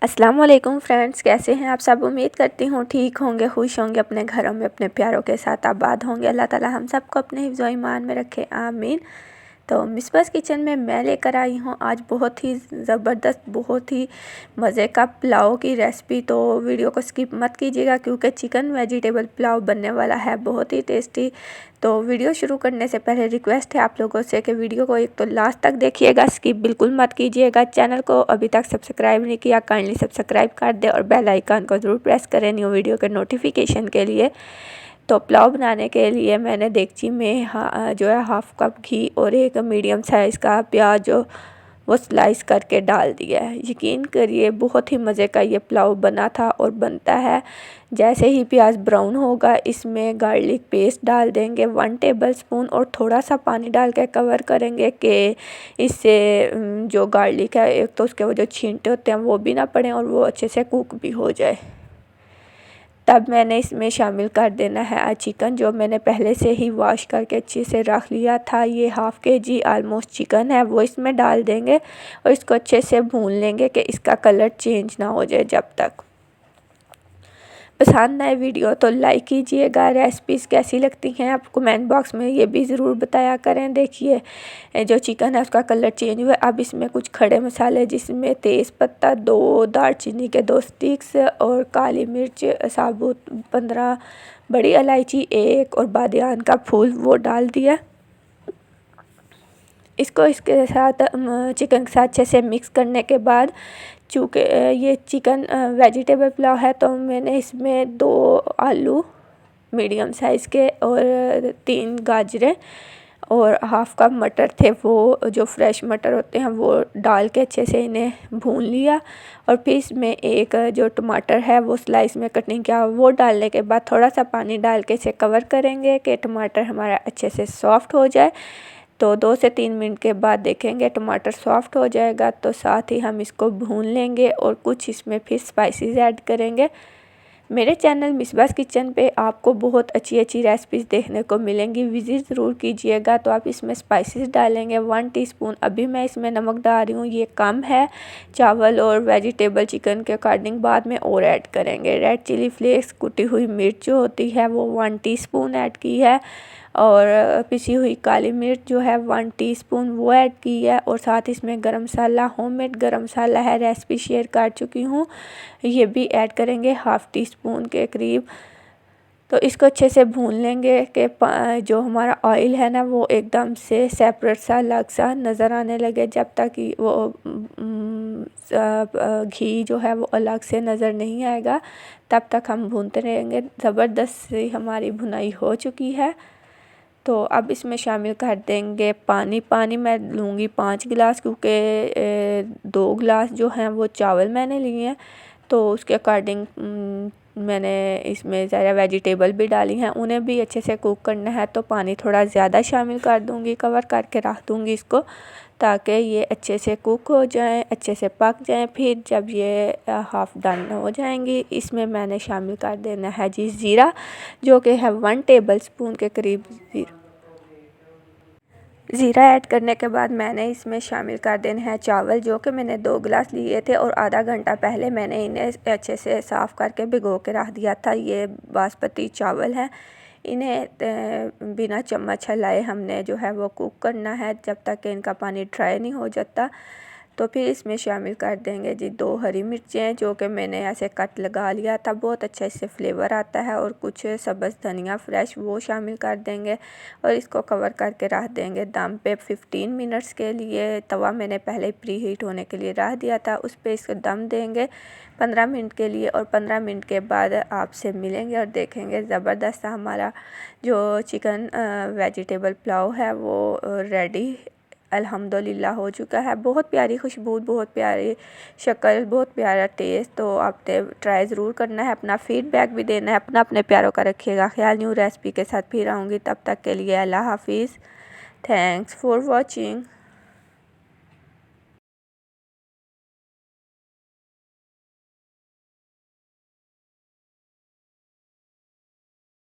अस्सलाम वालेकुम फ्रेंड्स, कैसे हैं आप सब। उम्मीद करती हूँ ठीक होंगे, खुश होंगे, अपने घरों में अपने प्यारों के साथ आबाद होंगे। अल्लाह ताला हम सबको अपने हिफ्ज़ व ईमान में रखे, आमीन। तो मिसबास किचन में मैं लेकर आई हूँ आज बहुत ही ज़बरदस्त, बहुत ही मज़े का पुलाव की रेसिपी। तो वीडियो को स्किप मत कीजिएगा क्योंकि चिकन वेजिटेबल पुलाव बनने वाला है बहुत ही टेस्टी। तो वीडियो शुरू करने से पहले रिक्वेस्ट है आप लोगों से कि वीडियो को एक तो लास्ट तक देखिएगा, स्किप बिल्कुल मत कीजिएगा। चैनल को अभी तक सब्सक्राइब नहीं किया, काइंडली सब्सक्राइब कर दे और बेल आइकन को ज़रूर प्रेस करें न्यू वीडियो के नोटिफिकेशन के लिए। तो पुलाव बनाने के लिए मैंने देगची में जो है हाफ़ कप घी और एक मीडियम साइज़ का प्याज जो वो स्लाइस करके डाल दिया है। यकीन करिए बहुत ही मज़े का ये पुलाव बना था और बनता है। जैसे ही प्याज ब्राउन होगा इसमें गार्लिक पेस्ट डाल देंगे 1 टेबलस्पून और थोड़ा सा पानी डाल के कवर करेंगे कि इससे जो गार्लिक है एक तो उसके वो जो छींटे होते हैं वो भी ना पड़े और वो अच्छे से कुक भी हो जाए। तब मैंने इसमें शामिल कर देना है चिकन, जो मैंने पहले से ही वॉश करके अच्छे से रख लिया था। ये हाफ़ kg आलमोस्ट चिकन है, वो इसमें डाल देंगे और इसको अच्छे से भून लेंगे कि इसका कलर चेंज ना हो जाए जब तक। पसंद आए वीडियो तो लाइक कीजिएगा। रेसिपीज़ कैसी लगती हैं आप कमेंट बॉक्स में ये भी ज़रूर बताया करें। देखिए जो चिकन है उसका कलर चेंज हुआ। अब इसमें कुछ खड़े मसाले जिसमें तेज़ पत्ता 2, दालचीनी के 2 स्टिक्स और काली मिर्च साबुत 15, बड़ी इलायची 1 और बादियान का फूल वो डाल दिया। इसको इसके साथ चिकन के साथ अच्छे से मिक्स करने के बाद, चूँकि ये चिकन वेजिटेबल पुलाव है तो मैंने इसमें 2 आलू मीडियम साइज़ के और 3 गाजरें और हाफ़ कप मटर थे, वो जो फ्रेश मटर होते हैं वो डाल के अच्छे से इन्हें भून लिया। और फिर इसमें एक जो टमाटर है वो स्लाइस में कटिंग किया वो डालने के बाद थोड़ा सा पानी डाल के इसे कवर करेंगे कि टमाटर हमारा अच्छे से सॉफ़्ट हो जाए। तो 2 से 3 मिनट के बाद देखेंगे टमाटर सॉफ़्ट हो जाएगा तो साथ ही हम इसको भून लेंगे और कुछ इसमें फिर स्पाइसेस ऐड करेंगे। मेरे चैनल मिसबास किचन पे आपको बहुत अच्छी अच्छी रेसिपीज़ देखने को मिलेंगी, विज़िट ज़रूर कीजिएगा। तो आप इसमें स्पाइसेस डालेंगे 1 टीस्पून। अभी मैं इसमें नमक डाल रही हूँ, ये कम है। चावल और वेजिटेबल चिकन के अकॉर्डिंग बाद में और ऐड करेंगे। रेड चिली फ्लेक्स कुटी हुई मिर्च जो होती है वो 1 टीस्पून ऐड की है और पिसी हुई काली मिर्च जो है 1 टीस्पून वो ऐड की है। और साथ इसमें गरम मसाला, होममेड गरम मसाला है, रेसिपी शेयर कर चुकी हूँ, ये भी ऐड करेंगे हाफ़ टीस्पून के करीब। तो इसको अच्छे से भून लेंगे कि जो हमारा ऑयल है ना वो एकदम से सेपरेट सा अलग सा नज़र आने लगे। जब तक वो घी जो है वो अलग से नज़र नहीं आएगा तब तक हम भूनते रहेंगे। ज़बरदस्त सी हमारी भुनाई हो चुकी है। तो अब इसमें शामिल कर देंगे पानी मैं लूँगी 5 गिलास क्योंकि 2 गिलास जो हैं वो चावल मैंने लिए हैं तो उसके अकॉर्डिंग मैंने इसमें ज़रा वेजिटेबल भी डाली हैं, उन्हें भी अच्छे से कुक करना है तो पानी थोड़ा ज़्यादा शामिल कर दूँगी। कवर करके रख दूँगी इसको ताकि ये अच्छे से कुक हो जाएं, अच्छे से पक जाएं। फिर जब ये हाफ़ डन हो जाएंगी इसमें मैंने शामिल कर देना है जी ज़ीरा, जो कि है 1 टेबलस्पून के करीब ज़ीरा ऐड करने के बाद मैंने इसमें शामिल कर देने हैं चावल, जो कि मैंने 2 गिलास लिए थे और आधा घंटा पहले मैंने इन्हें अच्छे से साफ़ करके भिगो के रख दिया था। ये बासमती चावल हैं, इन्हें बिना चम्मच हिलाए हमने जो है वो कुक करना है जब तक कि इनका पानी ड्राई नहीं हो जाता। तो फिर इसमें शामिल कर देंगे जी 2 हरी मिर्चें, जो कि मैंने ऐसे कट लगा लिया था, बहुत अच्छा इससे फ्लेवर आता है। और कुछ सब्ज़ धनिया फ्रेश वो शामिल कर देंगे और इसको कवर करके रख देंगे दम पे 15 मिनट्स के लिए। तवा मैंने पहले प्री हीट होने के लिए रख दिया था, उस पर इसको दम देंगे 15 मिनट के लिए। और 15 मिनट के बाद आपसे मिलेंगे और देखेंगे ज़बरदस्त हमारा जो चिकन वेजिटेबल पुलाव है वो रेडी अल्हम्दुलिल्लाह हो चुका है। बहुत प्यारी खुशबू, बहुत प्यारी शक्ल, बहुत प्यारा टेस्ट। तो आपने ट्राई ज़रूर करना है, अपना फीडबैक भी देना है। अपने प्यारों का रखिएगा ख्याल। न्यू रेसिपी के साथ फिर आऊँगी, तब तक के लिए अल्लाह हाफिज़। Thanks for watching.